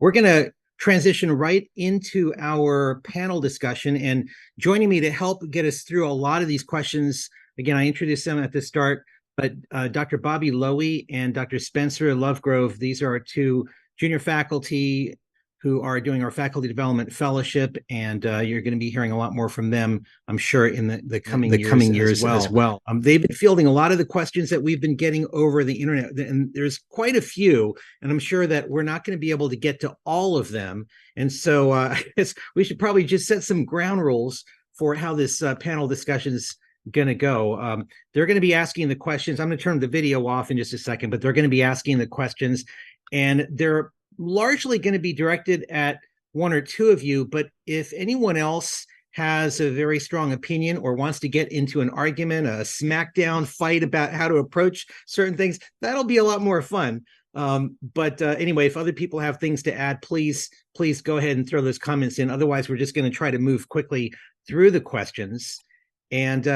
we're going to transition right into our panel discussion. And joining me to help get us through a lot of these questions, again, I introduced them at the start, but Dr. Bobby Lowy and Dr. Spencer Lovegrove, these are our two junior faculty who are doing our faculty development fellowship, and you're going to be hearing a lot more from them, I'm sure, in the coming years as well. They've been fielding a lot of the questions that we've been getting over the internet, and there's quite a few, and I'm sure that we're not going to be able to get to all of them. And so I guess we should probably just set some ground rules for how this panel discussion is going to go. They're going to be asking the questions. I'm going to turn the video off in just a second, but they're going to be asking the questions, and they're largely going to be directed at one or two of you, but if anyone else has a very strong opinion or wants to get into an argument, a smackdown fight about how to approach certain things, that'll be a lot more fun. But anyway, if other people have things to add, please go ahead and throw those comments in. Otherwise, we're just going to try to move quickly through the questions. And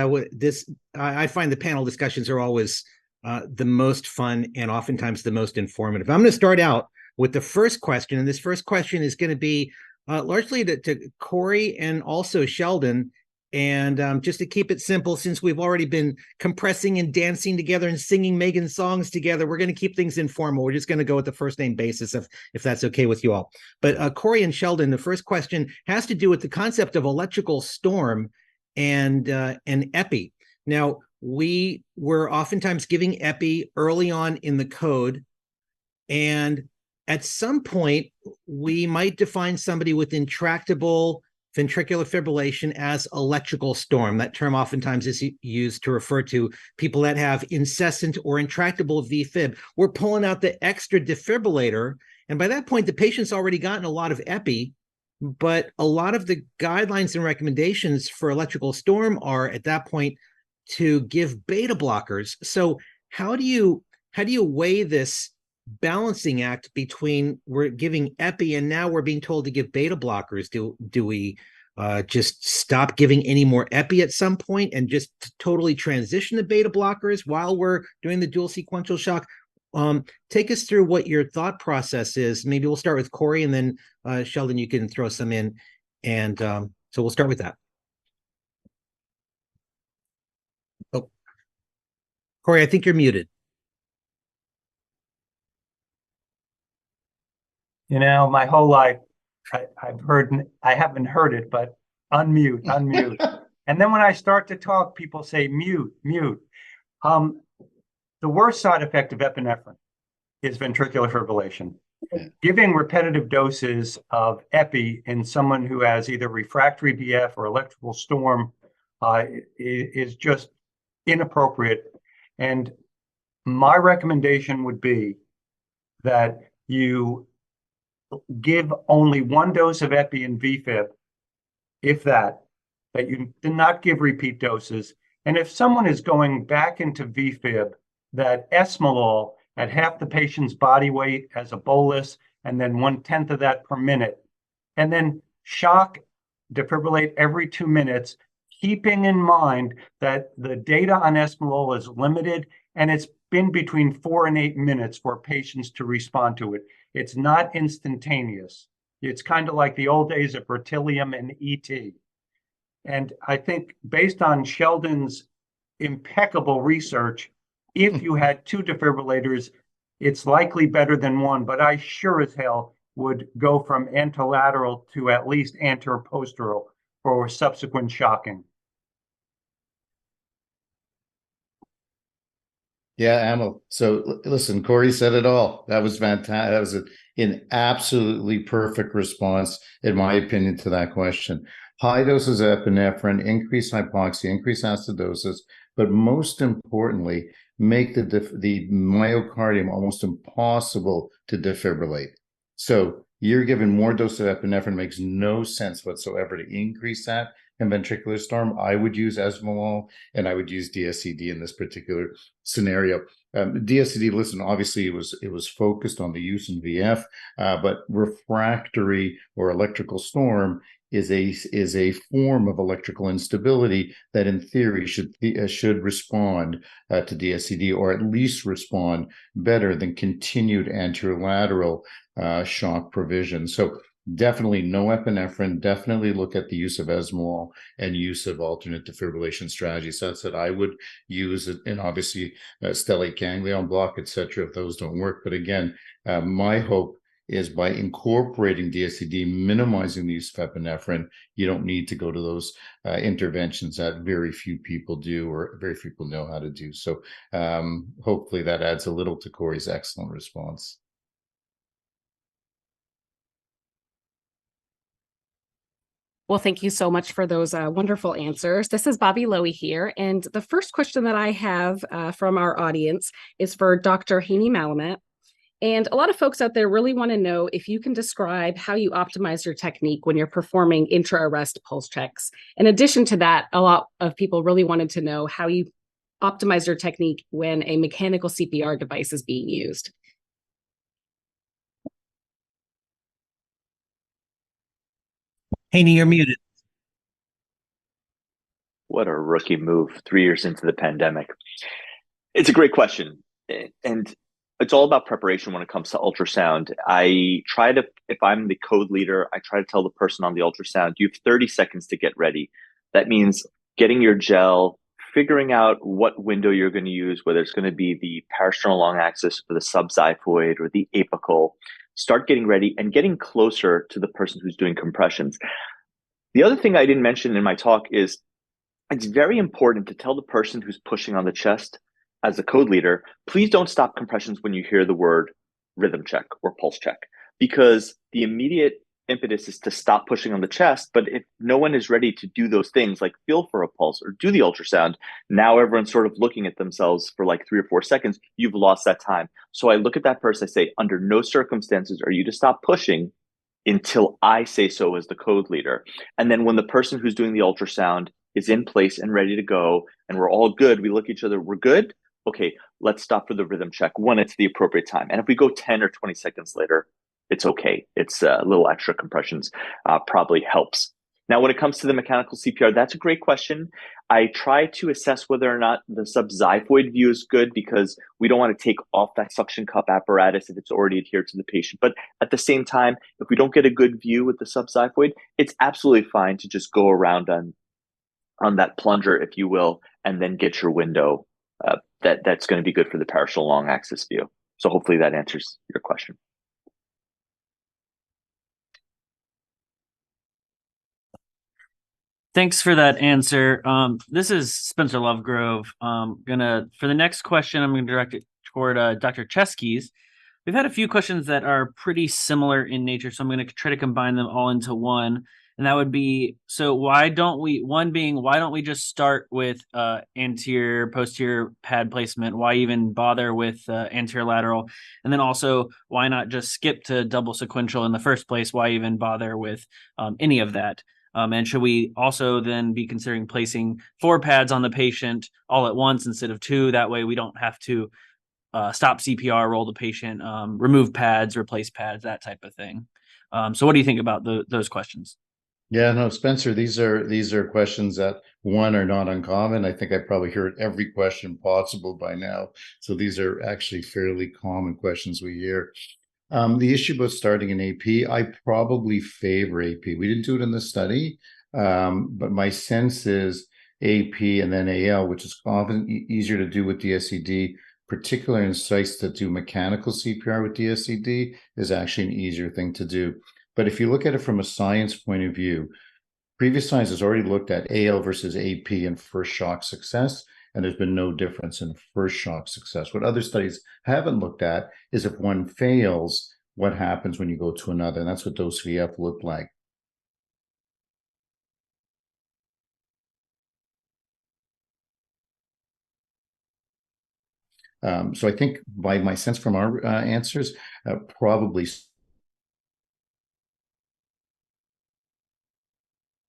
I find the panel discussions are always the most fun and oftentimes the most informative. I'm going to start out with the first question, and this first question is going to be largely to Corey and also Sheldon. And just to keep it simple, since we've already been compressing and dancing together and singing Megan's songs together, we're going to keep things informal. We're just going to go with the first name basis, if that's okay with you all. But Corey and Sheldon, the first question has to do with the concept of electrical storm and epi. Now, we were oftentimes giving epi early on in the code, and at some point, we might define somebody with intractable ventricular fibrillation as electrical storm. That term oftentimes is used to refer to people that have incessant or intractable VFib. We're pulling out the extra defibrillator, and by that point, the patient's already gotten a lot of epi, but a lot of the guidelines and recommendations for electrical storm are, at that point, to give beta blockers. So how do you weigh this balancing act between we're giving epi and now we're being told to give beta blockers? Do we just stop giving any more epi at some point and just totally transition to beta blockers while we're doing the dual sequential shock? Take us through what your thought process is. Maybe we'll start with Corey, and then Sheldon, you can throw some in, and so we'll start with that. Oh, Corey, I think you're muted. You know, my whole life, I haven't heard it, but unmute. And then when I start to talk, people say mute. The worst side effect of epinephrine is ventricular fibrillation. Giving repetitive doses of epi in someone who has either refractory VF or electrical storm is just inappropriate. And my recommendation would be that you give only one dose of epi in VFib, if that you do not give repeat doses. And if someone is going back into VFib, that esmolol at half the patient's body weight as a bolus, and then 1/10 of that per minute, and then shock, defibrillate every 2 minutes, keeping in mind that the data on esmolol is limited, and it's been between 4 and 8 minutes for patients to respond to it. It's not instantaneous. It's kind of like the old days of beryllium and ET. And I think based on Sheldon's impeccable research, if you had 2 defibrillators, it's likely better than 1, but I sure as hell would go from anterolateral to at least anteroposteral for subsequent shocking. Yeah, Amal. So listen, Corey said it all. That was fantastic. That was an absolutely perfect response, in my opinion, to that question. High doses of epinephrine, increase hypoxia, increase acidosis, but most importantly, make the myocardium almost impossible to defibrillate. So you're given more dose of epinephrine, makes no sense whatsoever to increase that in ventricular storm. I would use esmolol, and I would use DSCD in this particular scenario. DSCD, listen, obviously it was focused on the use in VF, but refractory or electrical storm is a form of electrical instability that in theory should respond to DSCD, or at least respond better than continued anterolateral shock provision. So definitely no epinephrine, definitely look at the use of esmolol and use of alternate defibrillation strategies. That's what I would use, and obviously stellate ganglion block, etc., if those don't work. But again, my hope is by incorporating DSCD, minimizing the use of epinephrine, you don't need to go to those interventions that very few people do or very few people know how to do. So hopefully that adds a little to Corey's excellent response. Well, thank you so much for those wonderful answers. This is Bobby Lowy here. And the first question that I have from our audience is for Dr. Haney Malamet. And a lot of folks out there really want to know if you can describe how you optimize your technique when you're performing intra-arrest pulse checks. In addition to that, a lot of people really wanted to know how you optimize your technique when a mechanical CPR device is being used. Haney, you're muted. What a rookie move 3 years into the pandemic. It's a great question. And it's all about preparation when it comes to ultrasound. I try to, if I'm the code leader, I try to tell the person on the ultrasound, you have 30 seconds to get ready. That means getting your gel, figuring out what window you're going to use, whether it's going to be the parasternal long axis or the subxiphoid or the apical. Start getting ready and getting closer to the person who's doing compressions. The other thing I didn't mention in my talk is it's very important to tell the person who's pushing on the chest, as a code leader, please don't stop compressions when you hear the word rhythm check or pulse check, because the immediate impetus is to stop pushing on the chest. But if no one is ready to do those things like feel for a pulse or do the ultrasound, now everyone's sort of looking at themselves for like 3 or 4 seconds. You've lost that time. So I look at that person, I say, under no circumstances are you to stop pushing until I say so as the code leader. And then when the person who's doing the ultrasound is in place and ready to go, and we're all good, we look at each other, we're good. Okay, let's stop for the rhythm check when it's the appropriate time. And if we go 10 or 20 seconds later, it's okay. It's a little extra compressions probably helps. Now, when it comes to the mechanical CPR, that's a great question. I try to assess whether or not the subxiphoid view is good, because we don't want to take off that suction cup apparatus if it's already adhered to the patient. But at the same time, if we don't get a good view with the subxiphoid, it's absolutely fine to just go around on that plunger, if you will, and then get your window. That's going to be good for the parasternal long axis view. So hopefully that answers your question. Thanks for that answer. This is Spencer Lovegrove. For the next question, I'm going to direct it toward Dr. Cheskes. We've had a few questions that are pretty similar in nature, so I'm going to try to combine them all into one. And that would be, so why don't we just start with anterior, posterior pad placement? Why even bother with anterior lateral? And then also, why not just skip to double sequential in the first place? Why even bother with any of that? And should we also then be considering placing 4 pads on the patient all at once instead of 2? That way we don't have to stop CPR, roll the patient, remove pads, replace pads, that type of thing. So what do you think about those questions? Yeah, no, Spencer, these are questions that, one, are not uncommon. I think I probably heard every question possible by now. So these are actually fairly common questions we hear. The issue about starting an AP, I probably favor AP. We didn't do it in the study, but my sense is AP and then AL, which is often easier to do with DSCD, particularly in sites that do mechanical CPR with DSCD, is actually an easier thing to do. But if you look at it from a science point of view, previous science has already looked at AL versus AP in first shock success, and there's been no difference in first shock success. What other studies haven't looked at is if one fails, what happens when you go to another, and that's what those VF look like. So I think by my sense from our answers, probably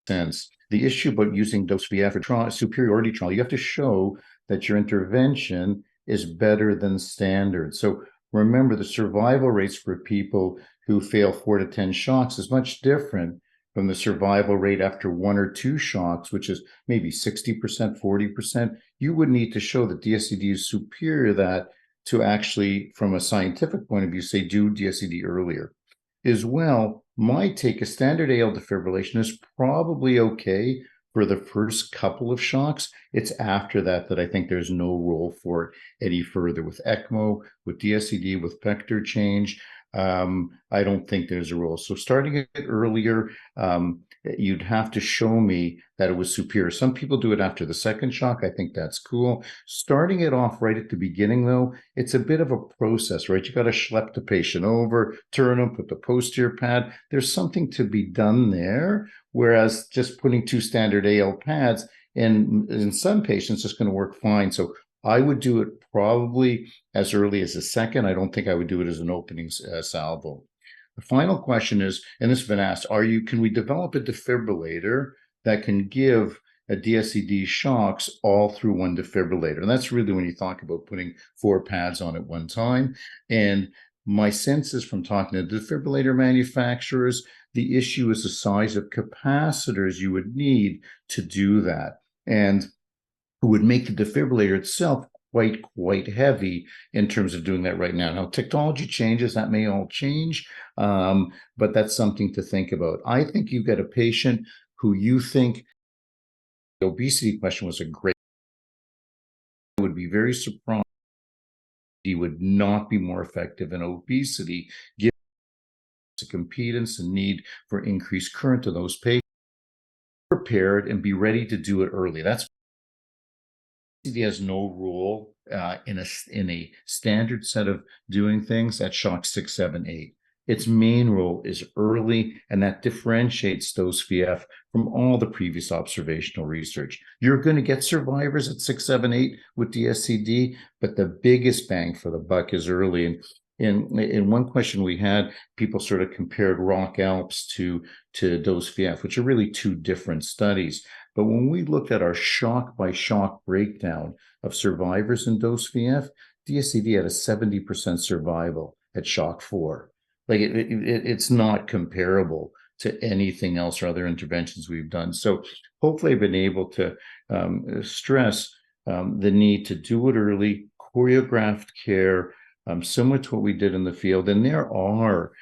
sense. The issue about using dose VF for trial, superiority trial, you have to show that your intervention is better than standard. So remember, the survival rates for people who fail 4 to 10 shocks is much different from the survival rate after 1 or 2 shocks, which is maybe 60%, 40%. You would need to show that DSCD is superior to that to actually, from a scientific point of view, say do DSCD earlier. as well, my take is standard AL defibrillation is probably okay for the first couple of shocks. It's after that that I think there's no role for it any further with ECMO, with DSCD, with vector change. I don't think there's a role. So starting it earlier, you'd have to show me that it was superior. Some people do it after the second shock. I think that's cool. Starting it off right at the beginning, though, it's a bit of a process, right? You got to schlep the patient over, turn them, put the posterior pad. There's something to be done there. Whereas just putting 2 standard AL pads in some patients is going to work fine. So I would do it probably as early as a second. I don't think I would do it as an opening salvo. The final question is, and this has been asked, can we develop a defibrillator that can give a DSCD shocks all through one defibrillator? And that's really when you talk about putting 4 pads on at one time. And my sense is from talking to defibrillator manufacturers, the issue is the size of capacitors you would need to do that. And it would make the defibrillator itself quite heavy in terms of doing that right now. Now, technology changes, that may all change, but that's something to think about. I think you've got a patient who you think the obesity question was a great, I would be very surprised he would not be more effective in obesity, given the impedance and need for increased current to those patients. Prepared and be ready to do it early. That's has no rule in a standard set of doing things at shock 6, 7, 8. Its main role is early, and that differentiates dose VF from all the previous observational research. You're going to get survivors at 6, 7, 8 with DSCD, but the biggest bang for the buck is early. And in one question we had, people sort of compared Rock Alps to dose VF, which are really 2 different studies. But when we looked at our shock by shock breakdown of survivors in dose VF, DSCD had a 70% survival at shock 4. Like it's not comparable to anything else or other interventions we've done. So hopefully I've been able to stress the need to do it early, choreographed care, similar to what we did in the field. And there are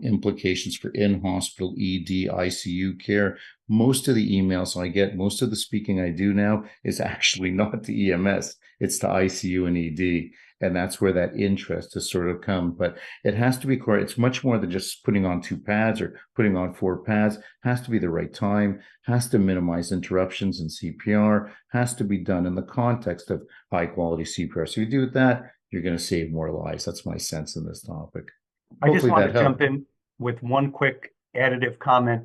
implications for in-hospital ED, ICU care. Most of the emails I get, most of the speaking I do now is actually not to EMS, it's to ICU and ED. And that's where that interest has sort of come. But it has to be correct. It's much more than just putting on 2 pads or putting on 4 pads. It has to be the right time, has to minimize interruptions in CPR, has to be done in the context of high quality CPR. So you do that, you're going to save more lives. That's my sense in this topic. I just want to jump in with one quick additive comment.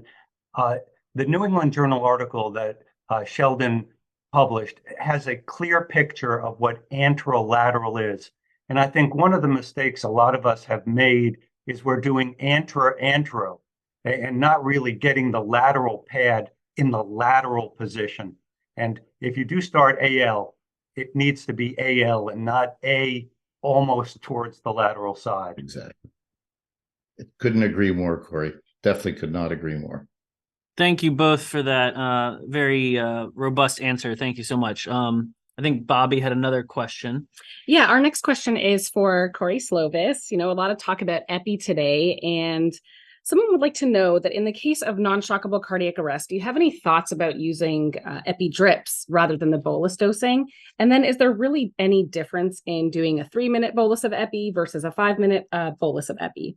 The New England Journal article that Sheldon published has a clear picture of what anterolateral is. And I think one of the mistakes a lot of us have made is we're doing antero and not really getting the lateral pad in the lateral position. And if you do start AL, it needs to be AL and not A almost towards the lateral side. Exactly. Couldn't agree more, Corey. Definitely could not agree more. Thank you both for that very robust answer. Thank you so much. I think Bobby had another question. Yeah, our next question is for Corey Slovis. You know, a lot of talk about epi today, and someone would like to know that in the case of non-shockable cardiac arrest, do you have any thoughts about using epi drips rather than the bolus dosing? And then is there really any difference in doing a 3-minute bolus of epi versus a 5-minute bolus of epi?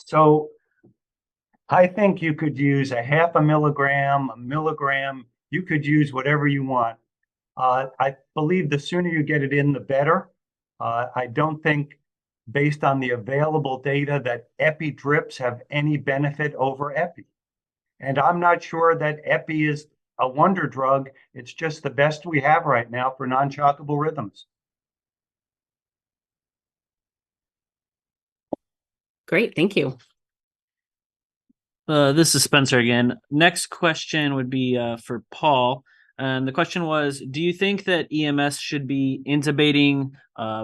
So I think you could use a 0.5 milligram, 1 milligram. You could use whatever you want. I believe the sooner you get it in, the better. I don't think, based on the available data, that epi drips have any benefit over epi. And I'm not sure that epi is a wonder drug. It's just the best we have right now for non-shockable rhythms. Great, thank you. This is Spencer again. Next question would be for Paul. And the question was, do you think that EMS should be intubating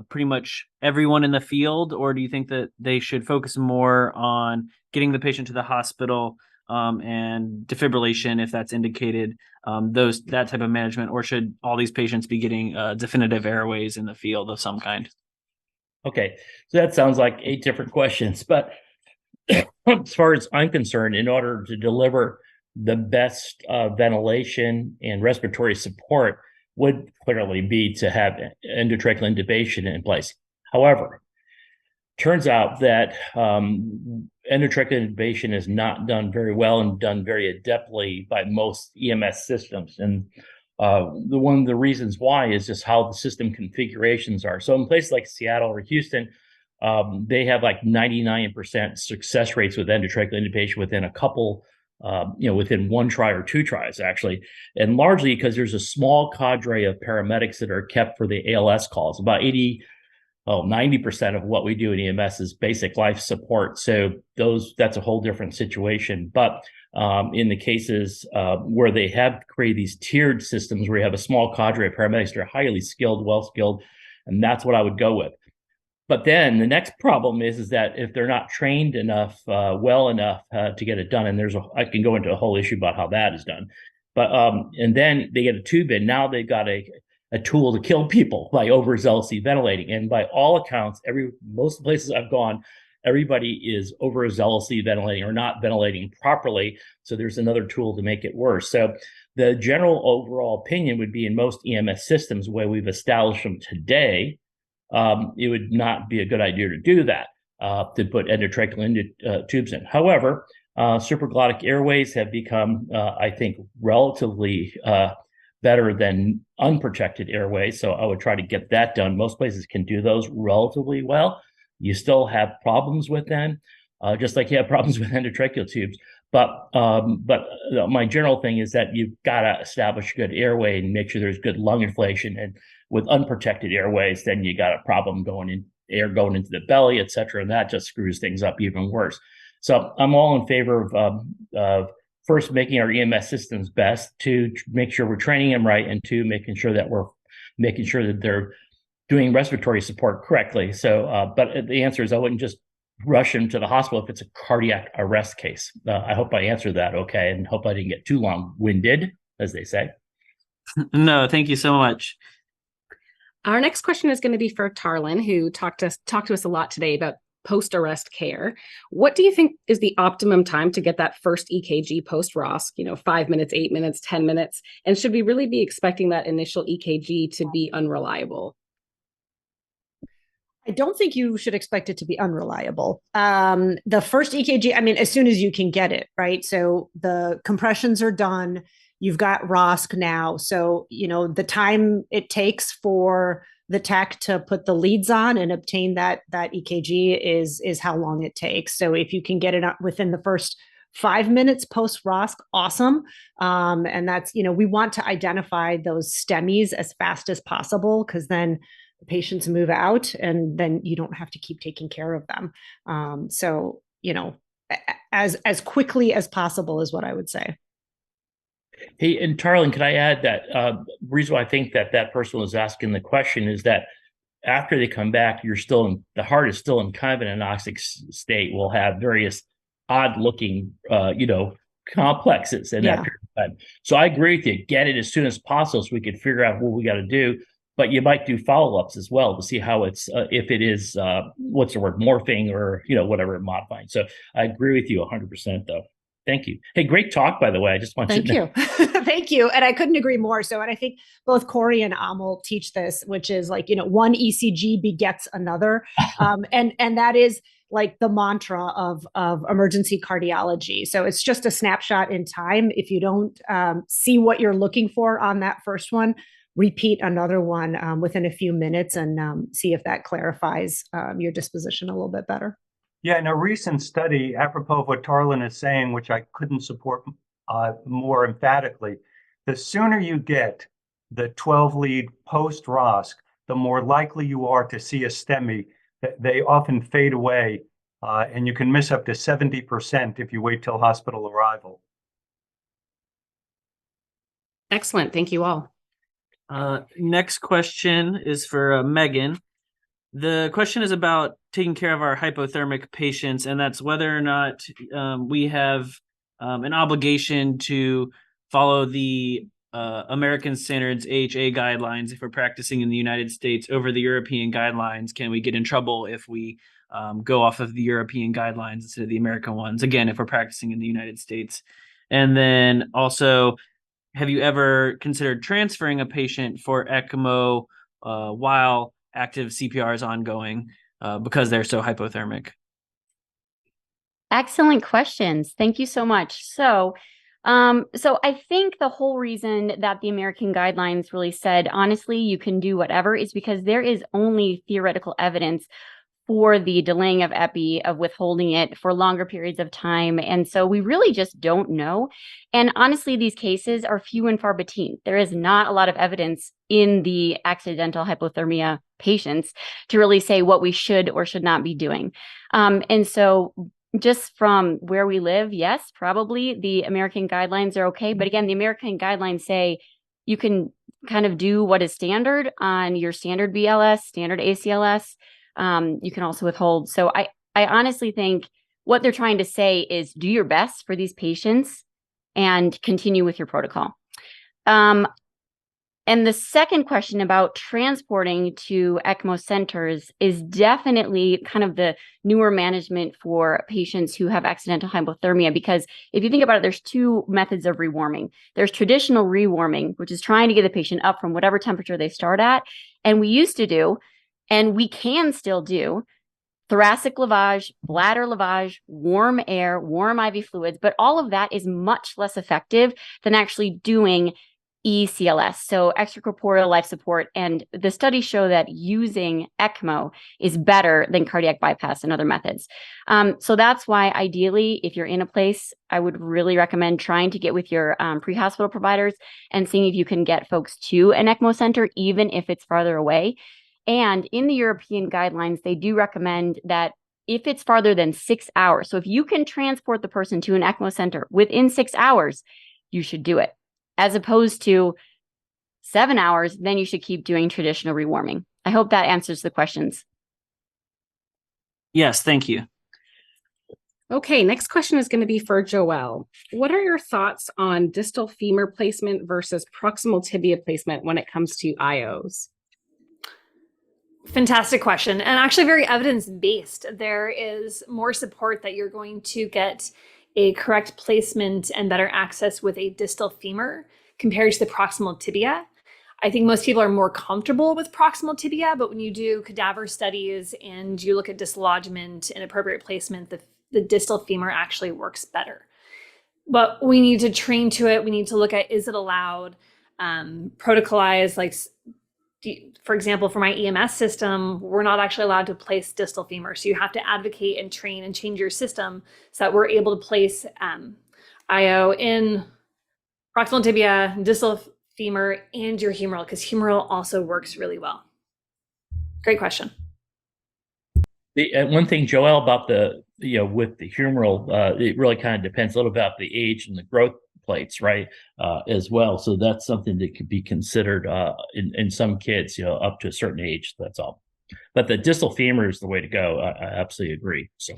pretty much everyone in the field, or do you think that they should focus more on getting the patient to the hospital and defibrillation if that's indicated, that type of management, or should all these patients be getting definitive airways in the field of some kind? Okay, so that sounds like 8 different questions, but as far as I'm concerned, in order to deliver the best ventilation and respiratory support would clearly be to have endotracheal intubation in place. However, turns out that endotracheal intubation is not done very well and done very adeptly by most EMS systems. And one of the reasons why is just how the system configurations are. So in places like Seattle or Houston, they have like 99% success rates with endotracheal intubation within a couple, within one try or two tries, actually. And largely because there's a small cadre of paramedics that are kept for the ALS calls. About 90% of what we do in EMS is basic life support. So that's a whole different situation. But in the cases where they have created these tiered systems where you have a small cadre of paramedics that are highly skilled, well-skilled, and that's what I would go with. But then the next problem is that if they're not trained enough, well enough to get it done, and I can go into a whole issue about how that is done. But and then they get a tube in. Now they've got a tool to kill people by overzealously ventilating. And by all accounts, most of the places I've gone, everybody is overzealously ventilating or not ventilating properly. So there's another tool to make it worse. So the general overall opinion would be in most EMS systems, the way we've established them today, it would not be a good idea to do that, to put endotracheal tubes in. However, supraglottic airways have become, I think, relatively better than unprotected airways. So I would try to get that done. Most places can do those relatively well. You still have problems with them, just like you have problems with endotracheal tubes. But my general thing is that you've got to establish a good airway and make sure there's good lung inflation. And with unprotected airways, then you got a problem going into the belly, et cetera. And that just screws things up even worse. So I'm all in favor of first, making our EMS systems best, to make sure we're training them right, and two, making sure that they're doing respiratory support correctly. So, but the answer is I wouldn't just rush them to the hospital if it's a cardiac arrest case. I hope I answered that okay, and hope I didn't get too long-winded, as they say. No, thank you so much. Our next question is going to be for Tarlin, who talked to us a lot today about post-arrest care. What do you think is the optimum time to get that first EKG post-ROSC? 5 minutes, 8 minutes, 10 minutes? And should we really be expecting that initial EKG to be unreliable? I don't think you should expect it to be unreliable. The first EKG, as soon as you can get it, right? So the compressions are done. You've got ROSC now. So, the time it takes for the tech to put the leads on and obtain that EKG is how long it takes. So if you can get it within the first 5 minutes post-ROSC, awesome. And that's, we want to identify those STEMIs as fast as possible, because then the patients move out and then you don't have to keep taking care of them. So, as quickly as possible is what I would say. Hey, and Tarlin, can I add that the reason why I think that person was asking the question is that after they come back, the heart is still in kind of an anoxic state. We'll have various odd-looking, complexes in that period of time. So I agree with you. Get it as soon as possible so we can figure out what we got to do. But you might do follow-ups as well to see how it's, if it is, morphing or, whatever, modifying. So I agree with you 100%, though. Thank you. Hey, great talk, by the way. I just want Thank you. Thank you. And I couldn't agree more. So, and I think both Corey and Amal teach this, which is one ECG begets another. And that is like the mantra of emergency cardiology. So it's just a snapshot in time. If you don't see what you're looking for on that first one, repeat another one within a few minutes and see if that clarifies your disposition a little bit better. Yeah, in a recent study, apropos of what Tarlin is saying, which I couldn't support more emphatically, the sooner you get the 12-lead post-ROSC, the more likely you are to see a STEMI. They often fade away, and you can miss up to 70% if you wait till hospital arrival. Excellent. Thank you all. Next question is for Megan. The question is about taking care of our hypothermic patients, and that's whether or not we have an obligation to follow the American Standards AHA guidelines if we're practicing in the United States over the European guidelines. Can we get in trouble if we go off of the European guidelines instead of the American ones. Again, if we're practicing in the United States. And then also, have you ever considered transferring a patient for ECMO while active CPR is ongoing because they're so hypothermic? Excellent questions. Thank you so much. So I think the whole reason that the American guidelines really said, honestly, you can do whatever is because there is only theoretical evidence for the delaying of epi, of withholding it for longer periods of time. And so we really just don't know. And honestly, these cases are few and far between. There is not a lot of evidence in the accidental hypothermia patients to really say what we should or should not be doing. And so just from where we live, yes, probably the American guidelines are okay. But again, the American guidelines say you can kind of do what is standard on your standard BLS, standard ACLS. You can also withhold. So I honestly think what they're trying to say is do your best for these patients and continue with your protocol. And the second question about transporting to ECMO centers is definitely kind of the newer management for patients who have accidental hypothermia, because if you think about it, there's two methods of rewarming. There's traditional rewarming, which is trying to get the patient up from whatever temperature they start at. And we used to do, and we can still do, thoracic lavage, bladder lavage, warm air, warm IV fluids, but all of that is much less effective than actually doing ECLS, so extracorporeal life support. And the studies show that using ECMO is better than cardiac bypass and other methods. So that's why ideally, if you're in a place, I would really recommend trying to get with your pre-hospital providers and seeing if you can get folks to an ECMO center, even if it's farther away. And in the European guidelines, they do recommend that if it's farther than 6 hours, so if you can transport the person to an ECMO center within 6 hours, you should do it. As opposed to 7 hours, then you should keep doing traditional rewarming. I hope that answers the questions. Yes, thank you. Okay, next question is going to be for Joelle. What are your thoughts on distal femur placement versus proximal tibia placement when it comes to IOs? Fantastic question, and actually very evidence-based. There is more support that you're going to get a correct placement and better access with a distal femur compared to the proximal tibia. I think most people are more comfortable with proximal tibia, but when you do cadaver studies and you look at dislodgement and appropriate placement, the distal femur actually works better. But we need to train to it. We need to look at, is it allowed, protocolized, like, for example, for my EMS system, we're not actually allowed to place distal femur. So you have to advocate and train and change your system so that we're able to place IO in proximal tibia, distal femur, and your humeral, because humeral also works really well. Great question. One thing, Joelle, about with the humeral, it really kind of depends a little about the age and the growth plates, right, as well. So that's something that could be considered in some kids, up to a certain age. That's all. But the distal femur is the way to go. I absolutely agree. So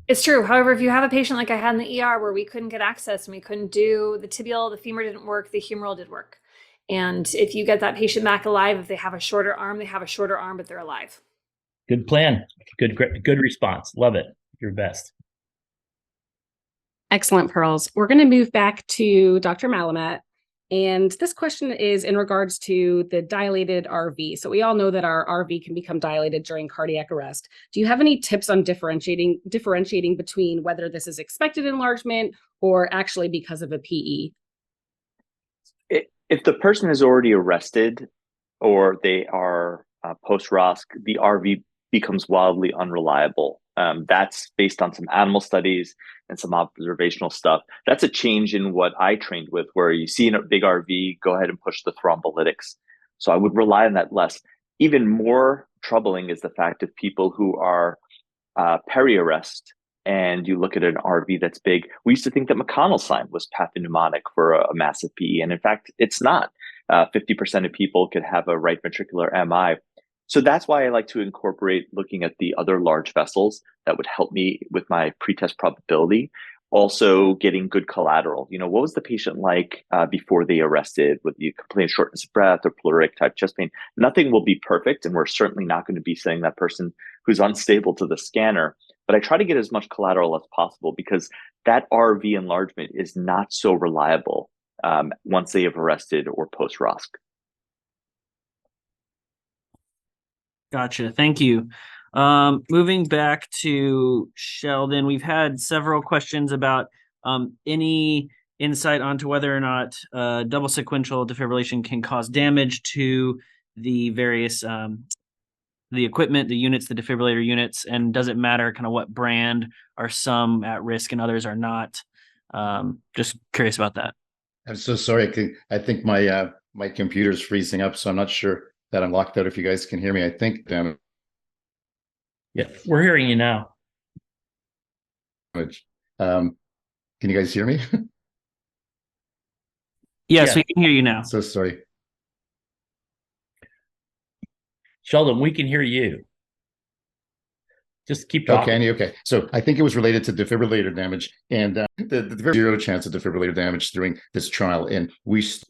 it's true. However, if you have a patient like I had in the ER where we couldn't get access and we couldn't do the tibial, the femur didn't work, the humeral did work. And if you get that patient back alive, if they have a shorter arm, they have a shorter arm, but they're alive. Good plan. Good response. Love it. Your best. Excellent, Pearls. We're going to move back to Dr. Malamet. And this question is in regards to the dilated RV. So we all know that our RV can become dilated during cardiac arrest. Do you have any tips on differentiating between whether this is expected enlargement or actually because of a PE? If the person is already arrested or they are post-ROSC, the RV becomes wildly unreliable. That's based on some animal studies and some observational stuff. That's a change in what I trained with, where you see in a big RV, go ahead and push the thrombolytics. So I would rely on that less. Even more troubling is the fact of people who are peri-arrest, and you look at an RV that's big. We used to think that McConnell's sign was pathognomonic for a massive PE, and in fact, it's not. 50% of people could have a right ventricular MI. So that's why I like to incorporate looking at the other large vessels that would help me with my pretest probability. Also getting good collateral. What was the patient like before they arrested? With you complaining shortness of breath or pleuritic type chest pain? Nothing will be perfect, and we're certainly not going to be sending that person who's unstable to the scanner. But I try to get as much collateral as possible, because that RV enlargement is not so reliable once they have arrested or post-ROSC. Gotcha. Thank you. Moving back to Sheldon, we've had several questions about any insight onto whether or not double sequential defibrillation can cause damage to the various the equipment, the units, the defibrillator units, and does it matter kind of what brand? Are some at risk and others are not? Just curious about that. I'm so sorry. I think my my computer's freezing up, so I'm not sure that I'm locked out. If you guys can hear me, I think damn Yeah, we're hearing you now. it. Can you guys hear me? Yes, Yeah. we can hear you now. So sorry. Sheldon, we can hear you. Just keep talking. Okay. So I think it was related to defibrillator damage, and the zero chance of defibrillator damage during this trial. And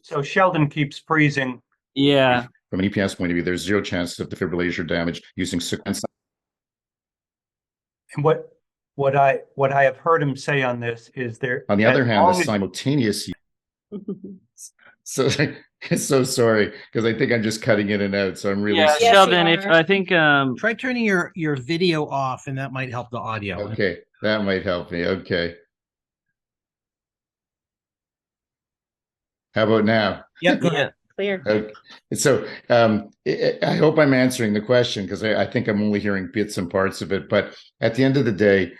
So Sheldon keeps freezing. Yeah. From an EPS point of view, there's zero chance of defibrillator damage using sequence. And what I have heard him say on this is there. On the other hand, long the as- simultaneous. So so sorry, because I think I'm just cutting in and out. So I'm really Yeah, sorry. Yes, Sheldon, you if are. I think Try turning your video off, and that might help the audio. Okay, that might help me. Okay. How about now? Yep. yeah. Clear. Okay. So I hope I'm answering the question, because I think I'm only hearing bits and parts of it. But at the end of the day,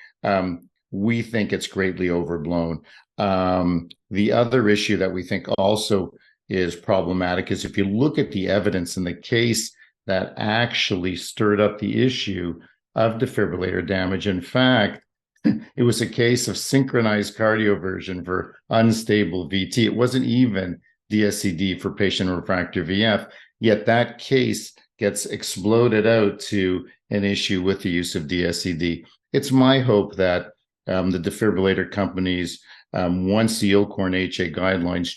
we think it's greatly overblown. The other issue that we think also is problematic is if you look at the evidence in the case that actually stirred up the issue of defibrillator damage. In fact, it was a case of synchronized cardioversion for unstable VT. It wasn't even DSCD for patient refractory VF, yet that case gets exploded out to an issue with the use of DSCD. It's my hope that the defibrillator companies, once the ILCORN HA guidelines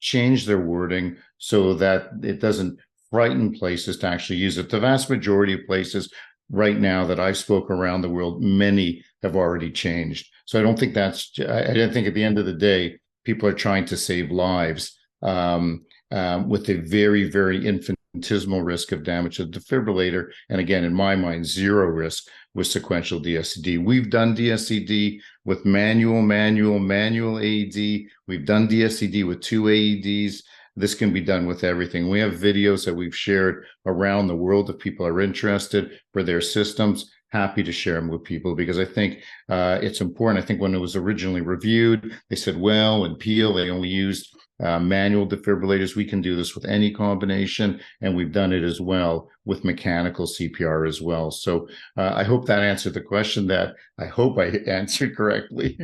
change their wording so that it doesn't frighten places to actually use it. The vast majority of places right now that I've spoke around the world, many have already changed. So I don't think I think at the end of the day, people are trying to save lives with a very, very infinitesimal risk of damage to the defibrillator. And again, in my mind, zero risk with sequential DSCD. We've done DSCD with manual AED. We've done DSCD with 2 AEDs. This can be done with everything. We have videos that we've shared around the world if people are interested for their systems. Happy to share them with people, because I think it's important. I think when it was originally reviewed, they said, well, in Peel, they only used manual defibrillators. We can do this with any combination, and we've done it as well with mechanical CPR as well. So I hope that answered the question that I hope I answered correctly.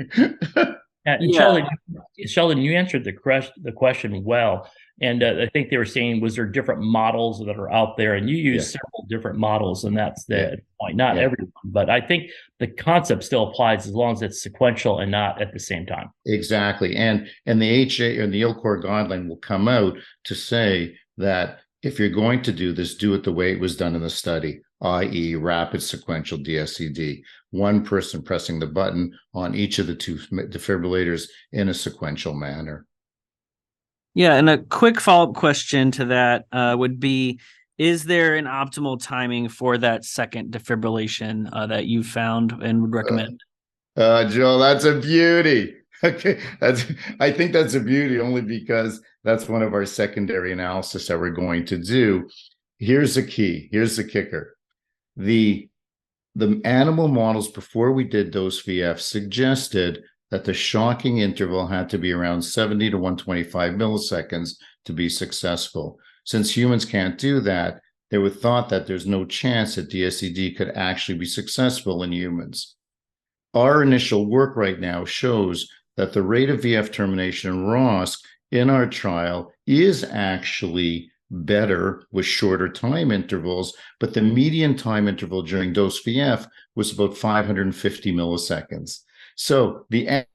And Sheldon, you answered the question well. And I think they were saying, was there different models that are out there? And you use several different models, and that's the point. Not everyone, but I think the concept still applies as long as it's sequential and not at the same time. Exactly. And the HA or the ILCOR guideline will come out to say that if you're going to do this, do it the way it was done in the study, i.e. rapid sequential DSCD, one person pressing the button on each of the two defibrillators in a sequential manner. Yeah, and a quick follow-up question to that would be, is there an optimal timing for that second defibrillation that you found and would recommend? Joel, that's a beauty. Okay, I think that's a beauty only because that's one of our secondary analysis that we're going to do. Here's the key. Here's the kicker. The animal models before we did dose VF suggested that the shocking interval had to be around 70 to 125 milliseconds to be successful. Since humans can't do that, they were thought that there's no chance that DSCD could actually be successful in humans. Our initial work right now shows that the rate of VF termination in ROSC in our trial is actually better with shorter time intervals, but the median time interval during dose VF was about 550 milliseconds. So the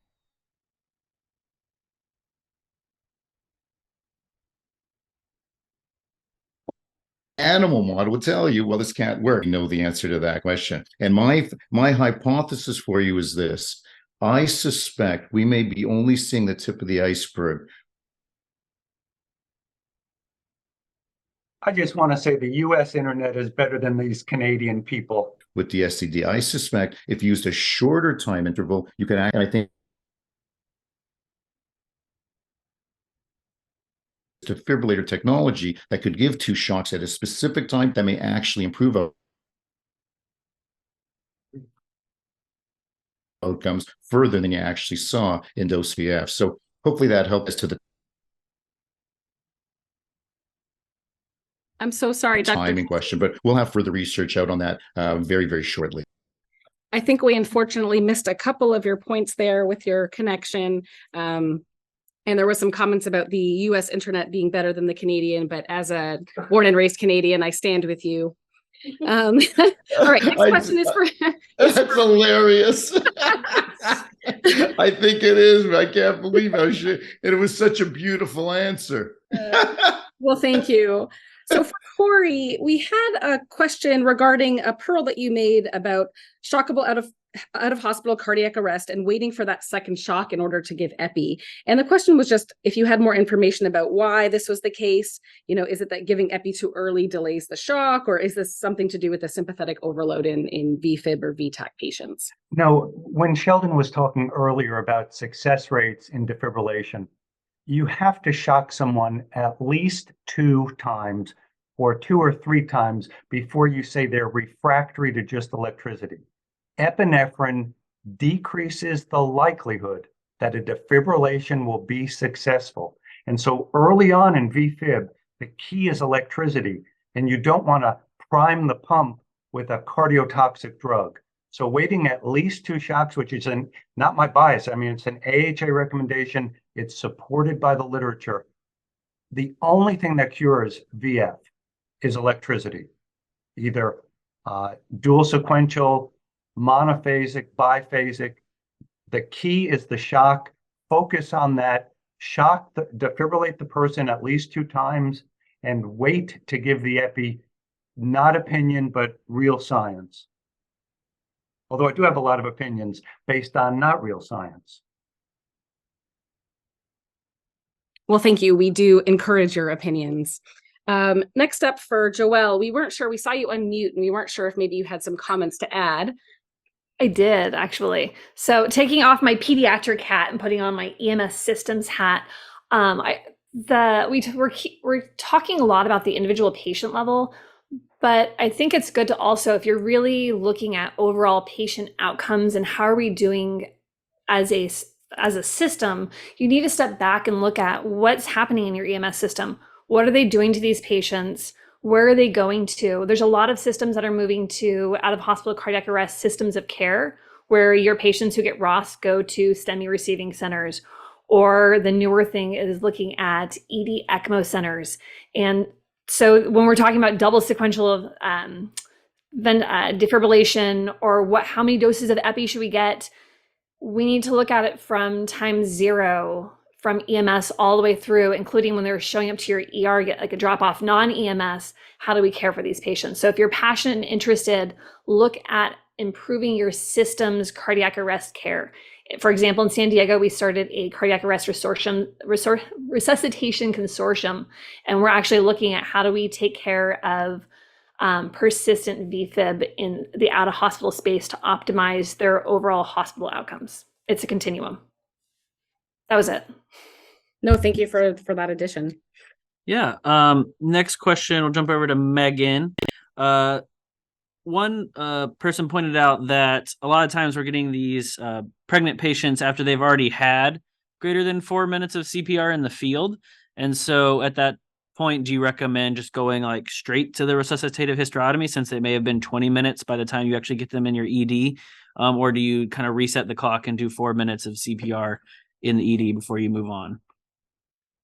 animal model would tell you, well, this can't work. You know the answer to that question. And my hypothesis for you is this. I suspect we may be only seeing the tip of the iceberg. I just want to say the US internet is better than these Canadian people. With the SCD, I suspect if you used a shorter time interval, you can act, and I think defibrillator technology that could give 2 shocks at a specific time that may actually improve outcomes further than you actually saw in dose VF. So hopefully that helped us to the I'm so sorry, Dr. timing question, but we'll have further research out on that very, very shortly. I think we unfortunately missed a couple of your points there with your connection. And there was some comments about the US internet being better than the Canadian, but as a born and raised Canadian, I stand with you. All right, next question is for... That's hilarious. I think it is, but I can't believe how and it was such a beautiful answer. Well, thank you. So for Corey, we had a question regarding a pearl that you made about shockable out of hospital cardiac arrest and waiting for that second shock in order to give epi. And the question was just if you had more information about why this was the case. You know, is it that giving epi too early delays the shock, or is this something to do with the sympathetic overload in VFib or VTAC patients? No, when Sheldon was talking earlier about success rates in defibrillation, you have to shock someone at least 2 times or 2 or 3 times before you say they're refractory to just electricity. Epinephrine decreases the likelihood that a defibrillation will be successful. And so early on in VFib, the key is electricity, and you don't want to prime the pump with a cardiotoxic drug. So waiting at least 2 shocks, which is not my bias. I mean, it's an AHA recommendation. It's supported by the literature. The only thing that cures VF is electricity, either dual sequential, monophasic, biphasic. The key is the shock. Focus on that. Shock, defibrillate the person at least 2 times and wait to give the epi. Not opinion, but real science. Although I do have a lot of opinions based on not real science. Well, thank you. We do encourage your opinions. Next up for Joelle, we weren't sure, we saw you unmute and we weren't sure if maybe you had some comments to add. I did, actually. So taking off my pediatric hat and putting on my EMS systems hat, we're talking a lot about the individual patient level, but I think it's good to also, if you're really looking at overall patient outcomes and how are we doing as a system, you need to step back and look at what's happening in your EMS system. What are they doing to these patients? Where are they going to? There's a lot of systems that are moving to out of hospital cardiac arrest systems of care, where your patients who get ROS go to STEMI receiving centers, or the newer thing is looking at ED ECMO centers. And so when we're talking about double sequential defibrillation, or how many doses of epi should we get, we need to look at it from time 0, from EMS all the way through, including when they're showing up to your ER, get like a drop off non-EMS. How do we care for these patients? So if you're passionate and interested, look at improving your system's cardiac arrest care. For example, in San Diego, we started a cardiac arrest resuscitation consortium, and we're actually looking at how do we take care of persistent VFib in the out-of-hospital space to optimize their overall hospital outcomes. It's a continuum. That was it. No, thank you for that addition. Yeah. Next question, we'll jump over to Megan. One person pointed out that a lot of times we're getting these pregnant patients after they've already had greater than 4 minutes of CPR in the field. And so at that point, do you recommend just going like straight to the resuscitative hysterotomy, since it may have been 20 minutes by the time you actually get them in your ED? Or do you kind of reset the clock and do 4 minutes of CPR in the ED before you move on?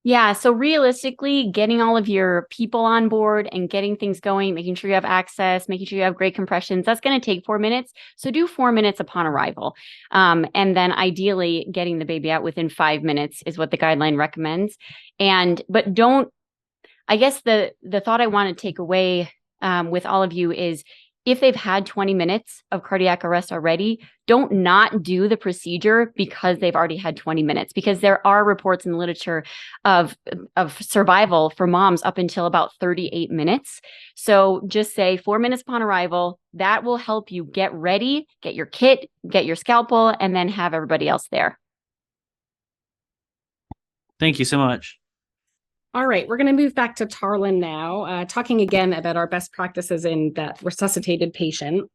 Yeah, so realistically, getting all of your people on board and getting things going, making sure you have access, making sure you have great compressions, that's going to take 4 minutes. So do 4 minutes upon arrival. And then ideally getting the baby out within 5 minutes is what the guideline recommends. But don't, I guess the thought I want to take away with all of you is, if they've had 20 minutes of cardiac arrest already, don't not do the procedure because they've already had 20 minutes, because there are reports in the literature of survival for moms up until about 38 minutes. So just say 4 minutes upon arrival. That will help you get ready, get your kit, get your scalpel, and then have everybody else there. Thank you so much. All right, we're going to move back to Tarlin now, talking again about our best practices in that resuscitated patient.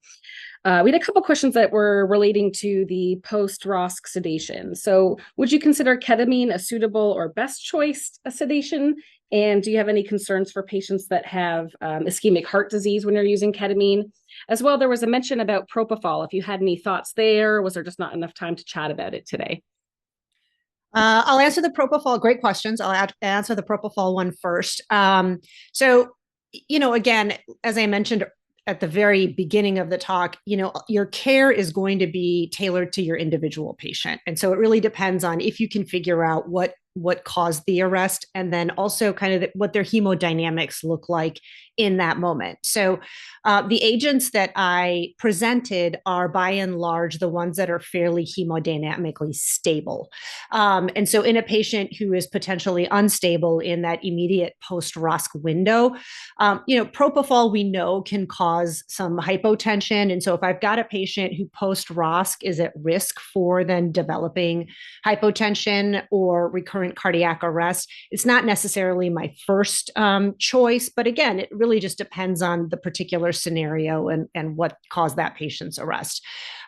We had a couple questions that were relating to the post-ROSC sedation. So would you consider ketamine a suitable or best choice sedation? And do you have any concerns for patients that have ischemic heart disease when you're using ketamine? As well, there was a mention about propofol. If you had any thoughts there, was there just not enough time to chat about it today? I'll answer the propofol. Great questions. I'll answer the propofol one first. So, again, as I mentioned at the very beginning of the talk, your care is going to be tailored to your individual patient. And so it really depends on if you can figure out what caused the arrest, and then also kind of what their hemodynamics look like in that moment. So the agents that I presented are by and large the ones that are fairly hemodynamically stable. And so in a patient who is potentially unstable in that immediate post-ROSC window, propofol we know can cause some hypotension. And so if I've got a patient who post-ROSC is at risk for then developing hypotension or recurrent cardiac arrest, it's not necessarily my first choice. But again, it really just depends on the particular scenario and what caused that patient's arrest.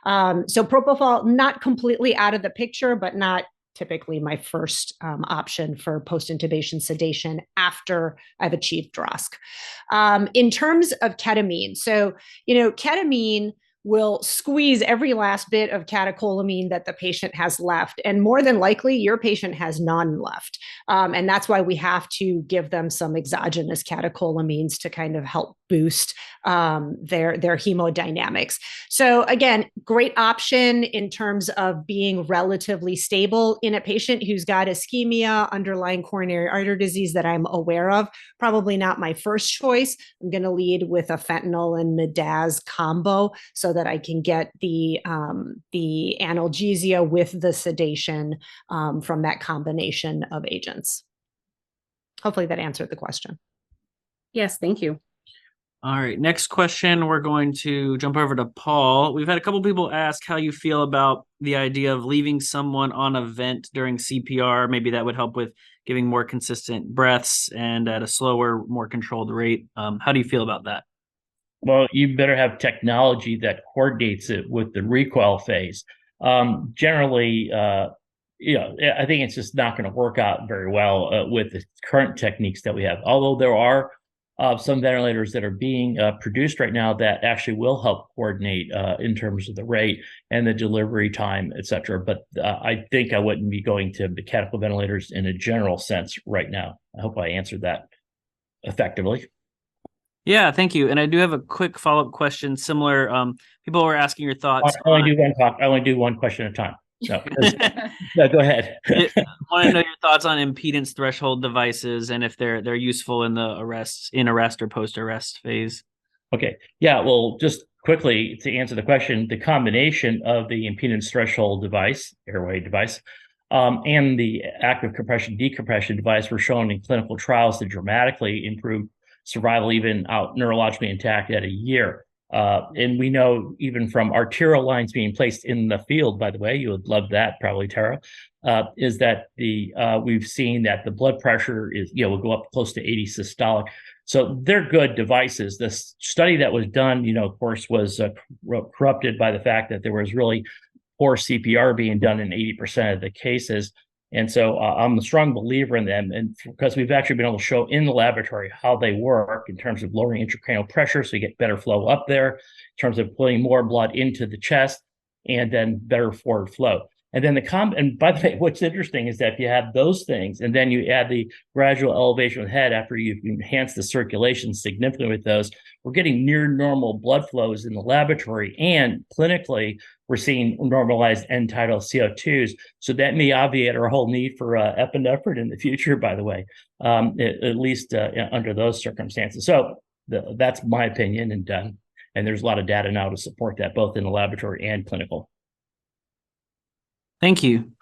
So propofol, not completely out of the picture, but not typically my first option for post-intubation sedation after I've achieved ROSC. In terms of ketamine, so, ketamine will squeeze every last bit of catecholamine that the patient has left. And more than likely, your patient has none left. And that's why we have to give them some exogenous catecholamines to kind of help boost their hemodynamics. So again, great option in terms of being relatively stable in a patient who's got ischemia, underlying coronary artery disease that I'm aware of. Probably not my first choice. I'm going to lead with a fentanyl and midaz combo so that I can get the analgesia with the sedation from that combination of agents. Hopefully that answered the question. Yes, thank you. All right, next question, we're going to jump over to Paul. We've had a couple people ask how you feel about the idea of leaving someone on a vent during CPR. Maybe that would help with giving more consistent breaths and at a slower, more controlled rate. How do you feel about that? Well, you better have technology that coordinates it with the recoil phase. Generally, I think it's just not going to work out very well with the current techniques that we have. Although there are some ventilators that are being produced right now that actually will help coordinate in terms of the rate and the delivery time, et cetera. But I think I wouldn't be going to mechanical ventilators in a general sense right now. I hope I answered that effectively. Yeah, thank you. And I do have a quick follow-up question. Similar, people were asking your thoughts. I only do one question at a time. No, no, go ahead. I want to know your thoughts on impedance threshold devices and if they're useful in the arrest or post-arrest phase. Okay. Yeah. Well, just quickly to answer the question, the combination of the impedance threshold device, airway device, and the active compression decompression device were shown in clinical trials to dramatically improve survival, even out neurologically intact at a year. And we know even from arterial lines being placed in the field, by the way, you would love that probably, Tara, is that we've seen that the blood pressure will go up close to 80 systolic. So they're good devices. The study that was done, of course, was corrupted by the fact that there was really poor CPR being done in 80% of the cases. And so I'm a strong believer in them, and because we've actually been able to show in the laboratory how they work in terms of lowering intracranial pressure, so you get better flow up there, in terms of pulling more blood into the chest, and then better forward flow. And then and by the way, what's interesting is that if you have those things and then you add the gradual elevation of the head after you've enhanced the circulation significantly with those, we're getting near normal blood flows in the laboratory, and clinically we're seeing normalized end tidal CO2s. So that may obviate our whole need for epinephrine in the future, by the way, at least under those circumstances. So that's my opinion, and there's a lot of data now to support that, both in the laboratory and clinical. Thank you.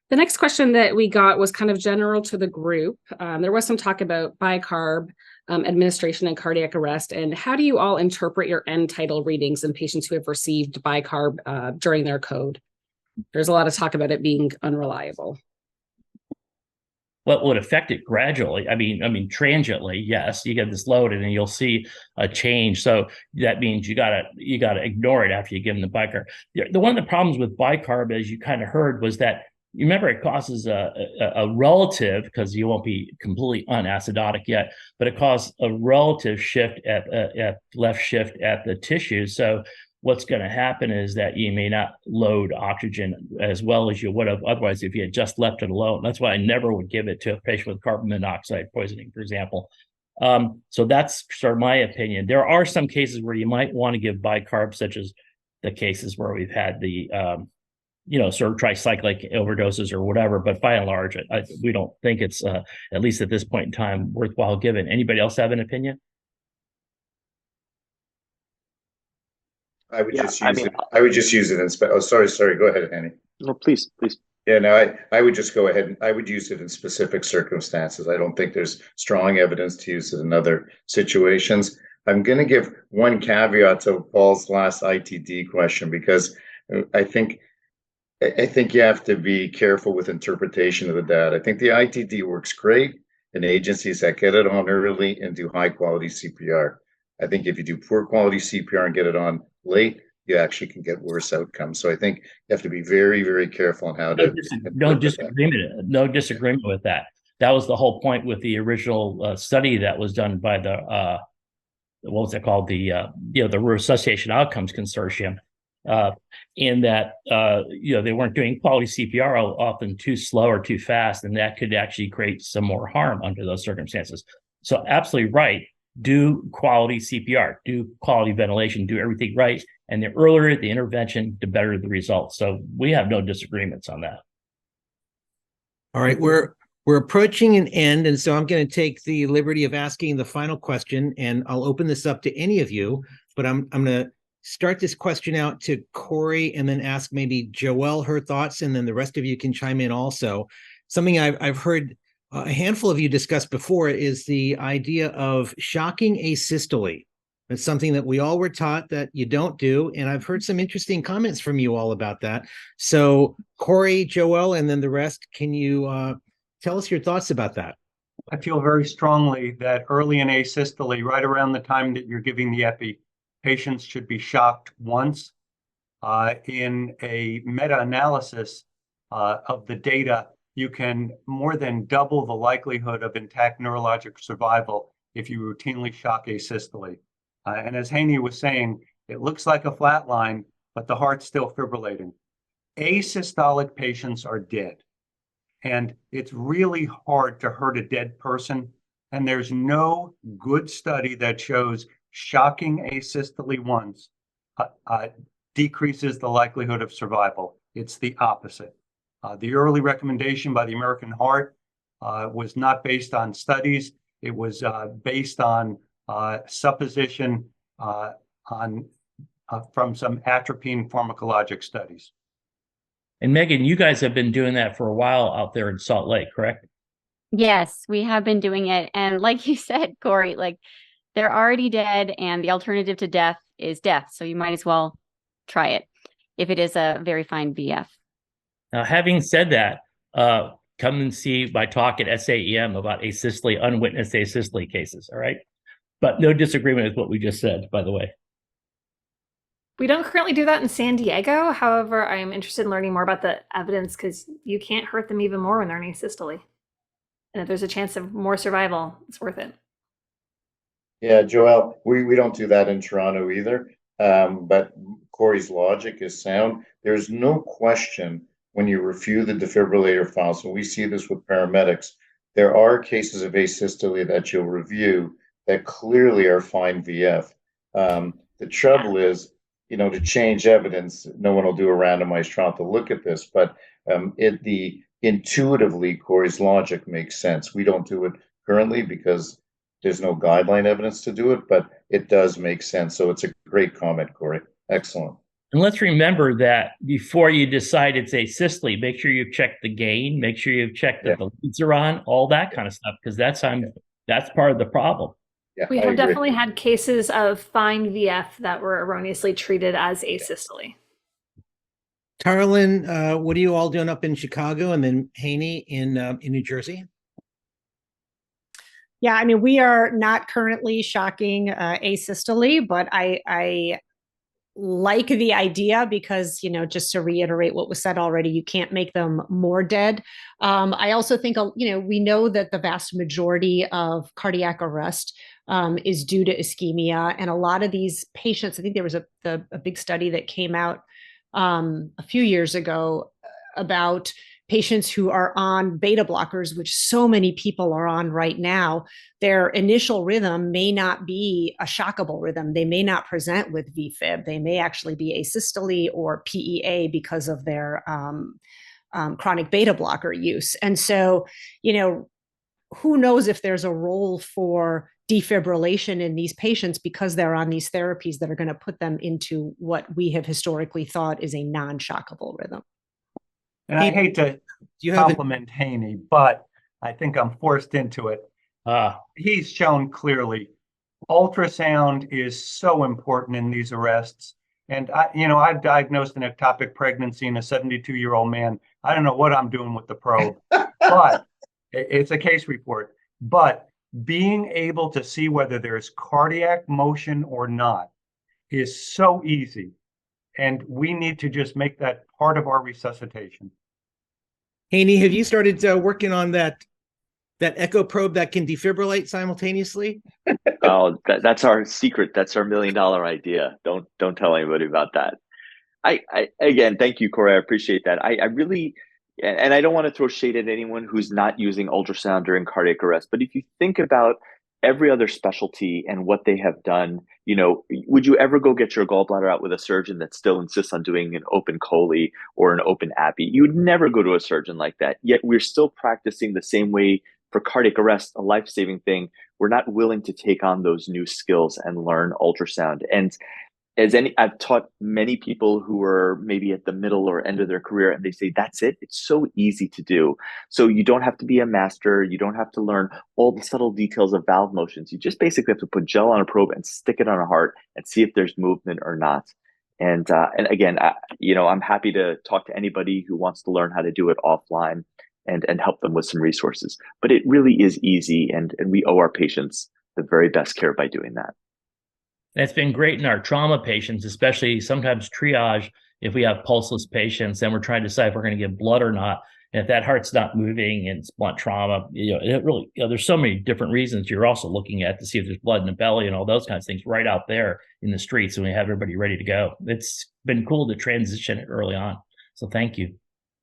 The next question that we got was kind of general to the group. There was some talk about bicarb administration and cardiac arrest. And how do you all interpret your end tidal readings in patients who have received bicarb during their code? There's a lot of talk about it being unreliable. What would affect it gradually? I mean, transiently, yes, you get this load and then you'll see a change. So that means you gotta ignore it after you give them the bicarb. One of the problems with bicarb, as you kind of heard, was that you remember it causes a relative, because you won't be completely unacidotic yet, but it causes a relative shift at left shift at the tissue. So what's going to happen is that you may not load oxygen as well as you would have otherwise if you had just left it alone. That's why I never would give it to a patient with carbon monoxide poisoning, for example. So that's sort of my opinion. There are some cases where you might want to give bicarb, such as the cases where we've had the, sort of tricyclic overdoses or whatever. But by and large, we don't think it's, at least at this point in time, worthwhile giving. Anybody else have an opinion? I would just use it. I would just use it in. Oh, sorry. Go ahead, Henny. No, please. Yeah, no, I would just go ahead and I would use it in specific circumstances. I don't think there's strong evidence to use it in other situations. I'm going to give one caveat to Paul's last ITD question, because I think you have to be careful with interpretation of the data. I think the ITD works great in agencies that get it on early and do high quality CPR. I think if you do poor quality CPR and get it on late, you actually can get worse outcomes. So I think you have to be very, very careful on how to. No disagreement with that. That was the whole point with the original study that was done by the what was it called, the Resuscitation Outcomes Consortium, in that they weren't doing quality CPR often too slow or too fast, and that could actually create some more harm under those circumstances. So absolutely right. Do quality CPR, do quality ventilation, do everything right. And the earlier the intervention, the better the results. So we have no disagreements on that. All right, we're approaching an end, and so I'm going to take the liberty of asking the final question, and I'll open this up to any of you, but I'm going to start this question out to Corey and then ask maybe Joelle her thoughts, and then the rest of you can chime in also. Something I've heard a handful of you discussed before is the idea of shocking asystole. It's something that we all were taught that you don't do, and I've heard some interesting comments from you all about that. So Corey, Joelle, and then the rest, can you tell us your thoughts about that? I feel very strongly that early in asystole, right around the time that you're giving the epi, patients should be shocked once. In a meta-analysis of the data, you can more than double the likelihood of intact neurologic survival if you routinely shock asystole. And as Haney was saying, it looks like a flat line, but the heart's still fibrillating. Asystolic patients are dead. And it's really hard to hurt a dead person. And there's no good study that shows shocking asystole once decreases the likelihood of survival. It's the opposite. The early recommendation by the American Heart was not based on studies. It was based on supposition from some atropine pharmacologic studies. And Megan, you guys have been doing that for a while out there in Salt Lake, correct? Yes, we have been doing it. And like you said, Corey, like they're already dead and the alternative to death is death. So you might as well try it if it is a very fine VF. Now, having said that, come and see my talk at SAEM about asystole, unwitnessed asystole cases, all right? But no disagreement with what we just said, by the way. We don't currently do that in San Diego. However, I am interested in learning more about the evidence because you can't hurt them even more when they're in asystole. And if there's a chance of more survival, it's worth it. Yeah, Joelle, we don't do that in Toronto either. But Corey's logic is sound. There's no question when you review the defibrillator files, and we see this with paramedics, there are cases of asystole that you'll review that clearly are fine VF. The trouble is, to change evidence, no one will do a randomized trial to look at this, but intuitively, Corey's logic makes sense. We don't do it currently because there's no guideline evidence to do it, but it does make sense. So it's a great comment, Corey. Excellent. And let's remember that before you decide it's asystole, make sure you've checked the gain, make sure you've checked that the leads are on, all that kind of stuff, because that's part of the problem. Yeah, we have definitely had cases of fine VF that were erroneously treated as asystole. Tarlin, what are you all doing up in Chicago, and then Haney in New Jersey? Yeah, I mean, we are not currently shocking asystole, but I like the idea because, just to reiterate what was said already, you can't make them more dead. I also think, we know that the vast majority of cardiac arrest is due to ischemia. And a lot of these patients, I think there was a big study that came out a few years ago about patients who are on beta blockers, which so many people are on right now. Their initial rhythm may not be a shockable rhythm. They may not present with VFib. They may actually be asystole or PEA because of their chronic beta blocker use. And so, who knows if there's a role for defibrillation in these patients because they're on these therapies that are going to put them into what we have historically thought is a non-shockable rhythm. And I hate to compliment Haney, but I think I'm forced into it. He's shown clearly ultrasound is so important in these arrests. And I've diagnosed an ectopic pregnancy in a 72-year-old man. I don't know what I'm doing with the probe, but it's a case report. But being able to see whether there's cardiac motion or not is so easy. And we need to just make that part of our resuscitation. Haney, have you started working on that echo probe that can defibrillate simultaneously? Oh, that's our secret. That's our $1 million idea. Don't tell anybody about that. I again, thank you, Corey. I appreciate that. I really, and I don't want to throw shade at anyone who's not using ultrasound during cardiac arrest, but if you think about every other specialty and what they have done, would you ever go get your gallbladder out with a surgeon that still insists on doing an open chole or an open appy? You would never go to a surgeon like that. Yet we're still practicing the same way for cardiac arrest, a life-saving thing. We're not willing to take on those new skills and learn ultrasound. And I've taught many people who are maybe at the middle or end of their career, and they say, that's it. It's so easy to do. So you don't have to be a master. You don't have to learn all the subtle details of valve motions. You just basically have to put gel on a probe and stick it on a heart and see if there's movement or not. And again, I'm happy to talk to anybody who wants to learn how to do it offline and help them with some resources. But it really is easy, and we owe our patients the very best care by doing that. It's been great in our trauma patients, especially sometimes triage. If we have pulseless patients and we're trying to decide if we're going to give blood or not, and if that heart's not moving and it's blunt trauma, it really, there's so many different reasons you're also looking at to see if there's blood in the belly and all those kinds of things right out there in the streets, and we have everybody ready to go. It's been cool to transition it early on. So thank you.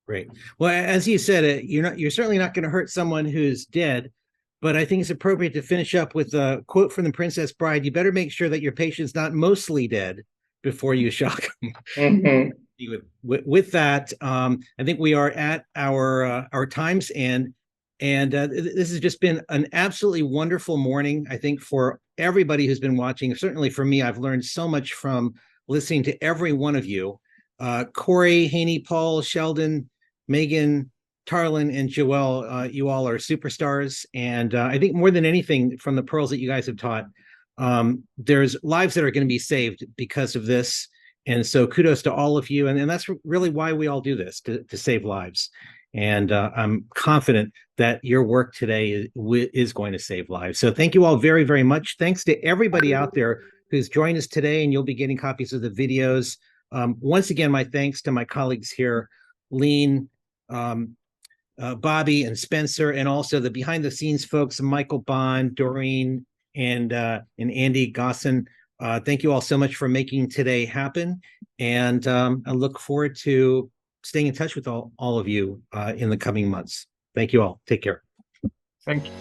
Great. Well, as you said, you're certainly not going to hurt someone who's dead. But I think it's appropriate to finish up with a quote from The Princess Bride. You better make sure that your patient's not mostly dead before you shock them. Mm-hmm. With that, I think we are at our time's end. And this has just been an absolutely wonderful morning, I think, for everybody who's been watching. Certainly for me, I've learned so much from listening to every one of you. Corey, Haney, Paul, Sheldon, Megan, Tarlin, and Joelle, you all are superstars. And I think more than anything, from the pearls that you guys have taught, there's lives that are going to be saved because of this. And so kudos to all of you. And that's really why we all do this, to save lives. And I'm confident that your work today is going to save lives. So thank you all very, very much. Thanks to everybody out there who's joined us today, and you'll be getting copies of the videos. Once again, my thanks to my colleagues here, Lean, Bobby and Spencer, and also the behind the scenes folks, Michael Bond, Doreen, and Andy Gosson. Thank you all so much for making today happen. And I look forward to staying in touch with all of you in the coming months. Thank you all. Take care. Thank you.